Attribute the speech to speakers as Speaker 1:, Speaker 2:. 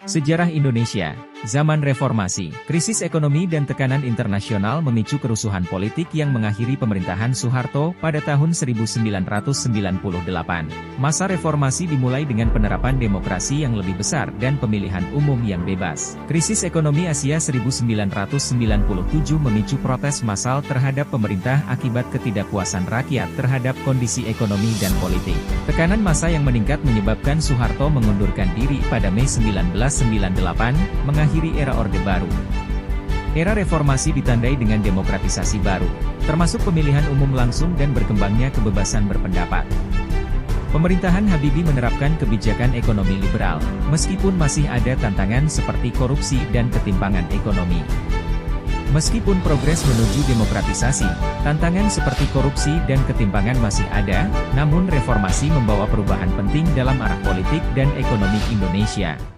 Speaker 1: Sejarah Indonesia, zaman reformasi, krisis ekonomi dan tekanan internasional memicu kerusuhan politik yang mengakhiri pemerintahan Soeharto pada tahun 1998. Masa reformasi dimulai dengan penerapan demokrasi yang lebih besar dan pemilihan umum yang bebas. Krisis ekonomi Asia 1997 memicu protes massal terhadap pemerintah akibat ketidakpuasan rakyat terhadap kondisi ekonomi dan politik. Tekanan massa yang meningkat menyebabkan Soeharto mengundurkan diri pada Mei 1998, mengakhiri era Orde Baru. Era reformasi ditandai dengan demokratisasi baru, termasuk pemilihan umum langsung dan berkembangnya kebebasan berpendapat. Pemerintahan Habibie menerapkan kebijakan ekonomi liberal, meskipun masih ada tantangan seperti korupsi dan ketimpangan ekonomi. Meskipun progres menuju demokratisasi, tantangan seperti korupsi dan ketimpangan masih ada, namun reformasi membawa perubahan penting dalam arah politik dan ekonomi Indonesia.